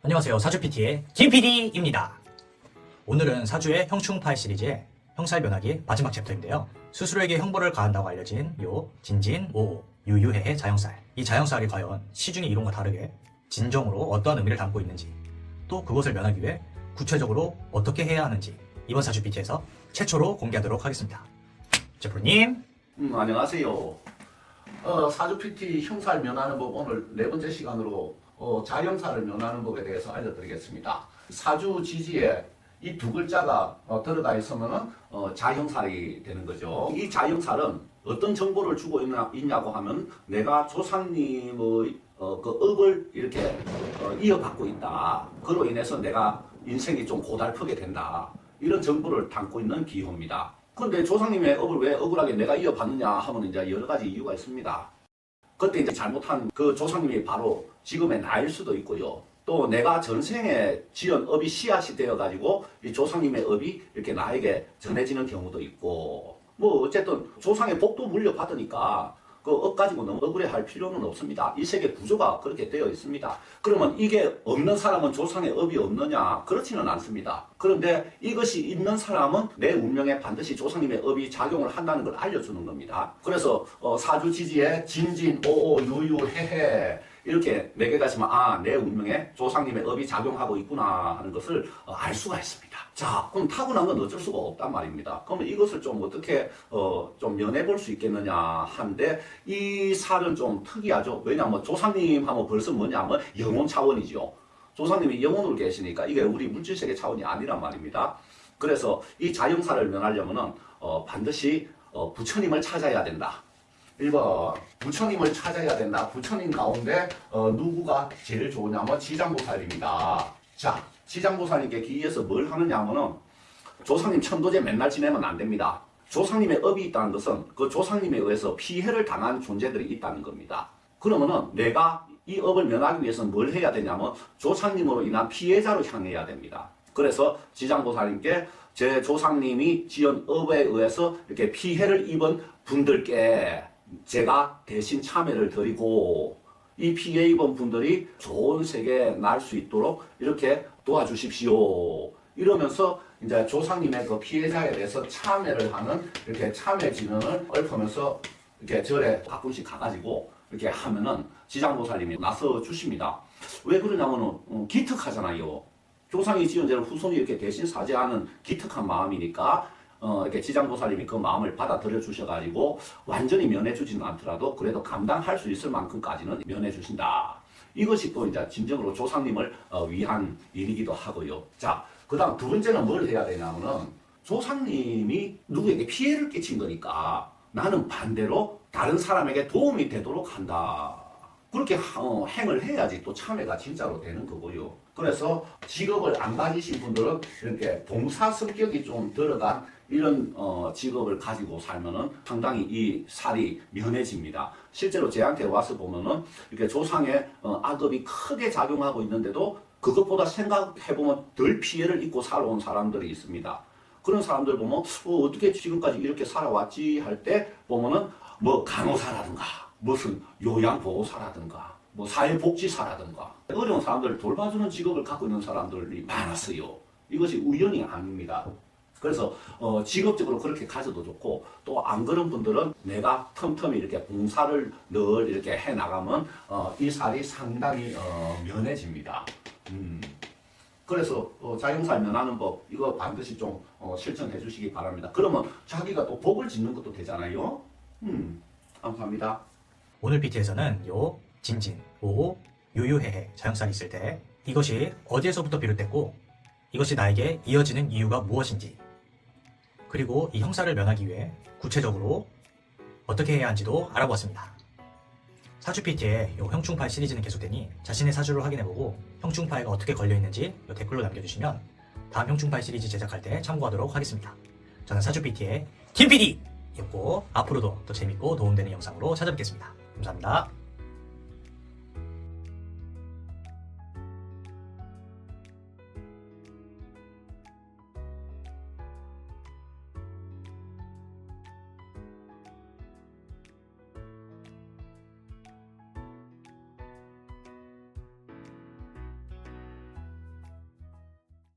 안녕하세요. 사주PT의 김PD입니다. 오늘은 사주의 형충파일 시리즈의 형살변하기 마지막 챕터인데요. 스스로에게 형벌을 가한다고 알려진 요 진진5호 유유해해 자형살. 이 자형살이 과연 시중의 이론과 다르게 진정으로 어떠한 의미를 담고 있는지, 또 그것을 면하기 위해 구체적으로 어떻게 해야 하는지 이번 사주PT에서 최초로 공개하도록 하겠습니다. 제프로님. 안녕하세요. 사주 PT 형살 면하는 법 오늘 네 번째 시간으로 자형살을 면하는 법에 대해서 알려드리겠습니다. 사주 지지에 이 두 글자가 들어가 있으면 자형살이 되는 거죠. 이 자형살은 어떤 정보를 주고 있냐고 하면 내가 조상님의 그 업을 이렇게 이어받고 있다. 그로 인해서 내가 인생이 좀 고달프게 된다. 이런 정보를 담고 있는 기호입니다. 그런데 조상님의 업을 왜 억울하게 내가 이어받느냐 하면 이제 여러 가지 이유가 있습니다. 그때 이제 잘못한 그 조상님이 바로 지금의 나일 수도 있고요. 또 내가 전생에 지은 업이 씨앗이 되어가지고 이 조상님의 업이 이렇게 나에게 전해지는 경우도 있고, 뭐 어쨌든 조상의 복도 물려받으니까 그 업 가지고 너무 억울해할 필요는 없습니다. 이 세계 구조가 그렇게 되어 있습니다. 그러면 이게 없는 사람은 조상의 업이 없느냐? 그렇지는 않습니다. 그런데 이것이 있는 사람은 내 운명에 반드시 조상님의 업이 작용을 한다는 걸 알려주는 겁니다. 그래서 사주 지지에 진진, 오오, 유유, 해해 이렇게 네 개가 있으면 내 운명에 조상님의 업이 작용하고 있구나 하는 것을 알 수가 있습니다. 자, 그럼 타고난 건 어쩔 수가 없단 말입니다. 그러면 이것을 좀 어떻게 좀 면해볼 수 있겠느냐 하는데, 이 살은 좀 특이하죠. 왜냐하면 조상님 하면 벌써 뭐냐면 영혼 차원이죠. 조상님이 영혼으로 계시니까 이게 우리 물질세계 차원이 아니란 말입니다. 그래서 이 자형살을 면하려면은 반드시 부처님을 찾아야 된다. 1번 부처님을 찾아야 된다. 부처님 가운데 누구가 제일 좋으냐면 지장보살입니다. 자, 지장보살님께 기해서 뭘 하느냐 하면은 조상님 천도제 맨날 지내면 안 됩니다. 조상님의 업이 있다는 것은 그 조상님에 의해서 피해를 당한 존재들이 있다는 겁니다. 그러면은 내가 이 업을 면하기 위해서는 뭘 해야 되냐면 조상님으로 인한 피해자로 향해야 됩니다. 그래서 지장보살님께 제 조상님이 지은 업에 의해서 이렇게 피해를 입은 분들께 제가 대신 참여를 드리고 이 피해 입은 분들이 좋은 세계에 날 수 있도록 이렇게 도와주십시오. 이러면서 이제 조상님의 그 피해자에 대해서 참여를 하는 이렇게 참여 진언을 읊으면서 이렇게 절에 가끔씩 가가지고 이렇게 하면은 지장보살님이 나서 주십니다. 왜 그러냐면은 기특하잖아요. 조상이 지은 죄를 후손이 이렇게 대신 사죄하는 기특한 마음이니까 이렇게 지장보살님이 그 마음을 받아들여 주셔가지고 완전히 면해주지는 않더라도 그래도 감당할 수 있을 만큼까지는 면해주신다. 이것이 또 이제 진정으로 조상님을 위한 일이기도 하고요. 자, 그 다음 두 번째는 뭘 해야 되냐면은 조상님이 누구에게 피해를 끼친 거니까 나는 반대로 다른 사람에게 도움이 되도록 한다. 그렇게 행을 해야지 또 참회가 진짜로 되는 거고요. 그래서 직업을 안 가지신 분들은 이렇게 봉사 성격이 좀 들어간 이런 직업을 가지고 살면은 상당히 이 살이 면해집니다. 실제로 제한테 와서 보면은 이렇게 조상의 악업이 크게 작용하고 있는데도 그것보다 생각해보면 덜 피해를 입고 살아온 사람들이 있습니다. 그런 사람들 보면 어떻게 지금까지 이렇게 살아왔지 할 때 보면은 뭐 간호사라든가 무슨 요양보호사라든가 뭐 사회복지사라든가 어려운 사람들을 돌봐주는 직업을 갖고 있는 사람들이 많았어요. 이것이 우연이 아닙니다. 그래서 직업적으로 그렇게 가져도 좋고, 또 안 그런 분들은 내가 틈틈이 이렇게 봉사를 늘 이렇게 해 나가면 이 살이 상당히 면해집니다. 그래서 자형살 면하는 법 이거 반드시 좀 실천해 주시기 바랍니다. 그러면 자기가 또 복을 짓는 것도 되잖아요. 감사합니다. 오늘 PT에서는 요 진진, 5호, 유유해해 자형살이 있을 때 이것이 어디에서부터 비롯됐고 이것이 나에게 이어지는 이유가 무엇인지, 그리고 이 형살을 면하기 위해 구체적으로 어떻게 해야 하는지도 알아보았습니다. 사주PT의 형충파일 시리즈는 계속되니 자신의 사주를 확인해보고 형충파일가 어떻게 걸려있는지 댓글로 남겨주시면 다음 형충파일 시리즈 제작할 때 참고하도록 하겠습니다. 저는 사주PT의 김PD였고 앞으로도 더 재밌고 도움되는 영상으로 찾아뵙겠습니다. 감사합니다.